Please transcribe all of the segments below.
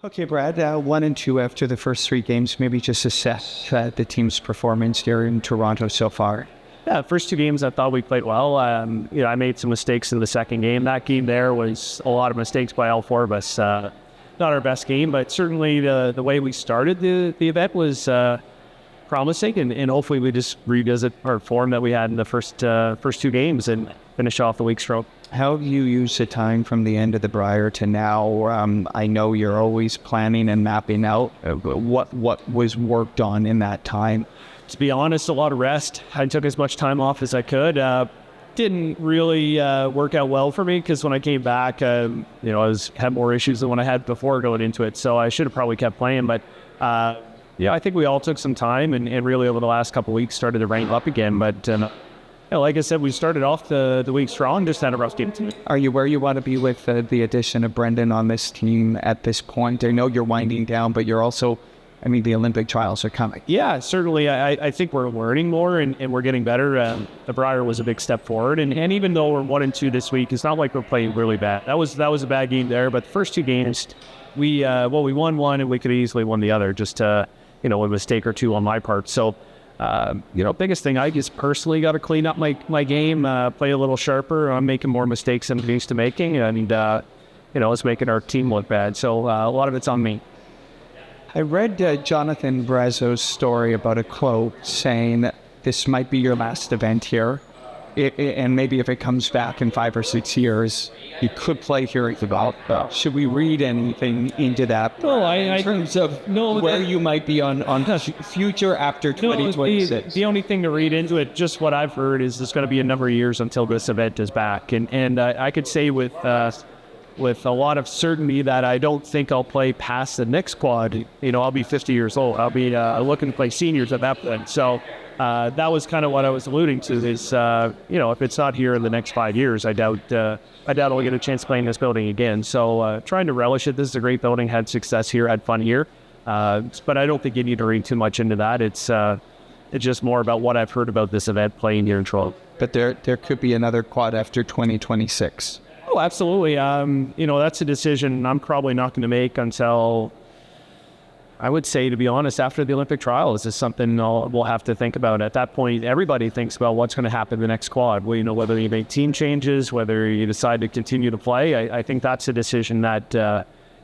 Okay, Brad, 1-2 after the first three games. Maybe just assess the team's performance here in Toronto so far. Yeah, first two games I thought we played well. I made some mistakes in the second game. That game there was a lot of mistakes by all four of us. Not our best game, but certainly the way we started the event was promising, and hopefully we just revisit our form that we had in the first two games and finish off the week strong. How have you used the time from the end of the Brier to now? I know you're always planning and mapping out what was worked on in that time. To be honest, a lot of rest. I took as much time off as I could. Didn't really work out well for me because when I came back, I had more issues than when I had before going into it. So I should have probably kept playing. But I think we all took some time and really over the last couple of weeks started to rank up again. But like I said, we started off the week strong, just had a rough game tonight. Are you where you want to be with the addition of Brendan on this team at this point? I know you're winding down, but you're also, the Olympic trials are coming. Yeah, certainly. I think we're learning more and we're getting better. The Brier was a big step forward. And even though we're 1-2 this week, it's not like we're playing really bad. That was a bad game there. But the first two games, we won one and we could have easily won the other. Just, a mistake or two on my part. So, biggest thing, I just personally got to clean up my game, play a little sharper. I'm making more mistakes than I'm used to making. And, it's making our team look bad. So a lot of it's on me. I read Jonathan Brazo's story about a quote saying this might be your last event here. And maybe if it comes back in 5 or 6 years, you could play here at the golf. Should we read anything into that? Well, in terms of where you might be on future after 2026? The only thing to read into it, just what I've heard, is there's going to be a number of years until this event is back. And I could say with a lot of certainty that I don't think I'll play past the next quad. I'll be 50 years old. I'll be looking to play seniors at that point. So that was kind of what I was alluding to is, if it's not here in the next 5 years, I doubt I'll get a chance to play in this building again. So trying to relish it. This is a great building, had success here, had fun here. But I don't think you need to read too much into that. It's just more about what I've heard about this event playing here in Toronto. But there could be another quad after 2026. Oh, absolutely. That's a decision I'm probably not going to make until, I would say, to be honest, after the Olympic trials is something we'll have to think about. At that point, everybody thinks about what's going to happen in the next quad. Well, whether you make team changes, whether you decide to continue to play. I think that's a decision that,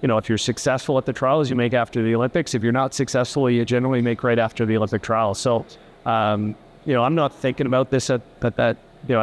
if you're successful at the trials, you make after the Olympics. If you're not successful, you generally make right after the Olympic trials. So, I'm not thinking about this at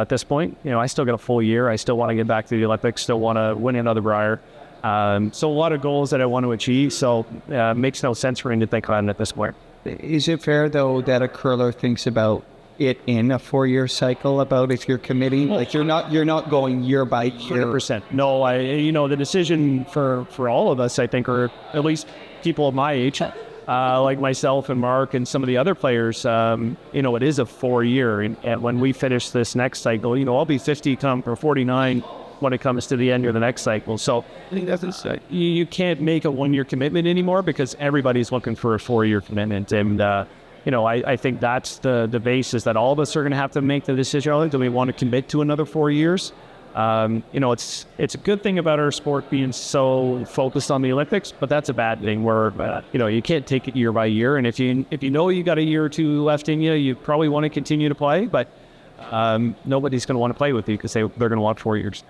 this point. I still got a full year. I still want to get back to the Olympics, still want to win another Brier. So a lot of goals that I want to achieve. So it makes no sense for me to think about it at this point. Is it fair, though, that a curler thinks about it in a 4-year cycle, about if you're committing? Like you're not going year by year? 100%. No, the decision for all of us, I think, or at least people of my age, like myself and Mark and some of the other players, it is a 4-year. And when we finish this next cycle, I'll be 50 or 49 when it comes to the end of the next cycle. So I think you can't make a 1-year commitment anymore because everybody's looking for a 4-year commitment. And, I think that's the basis that all of us are going to have to make the decision. Do we want to commit to another 4 years? It's a good thing about our sport being so focused on the Olympics, but that's a bad thing where, you can't take it year by year. And if you got a year or two left in you, you probably want to continue to play, but nobody's going to want to play with you because they're going to want 4 years.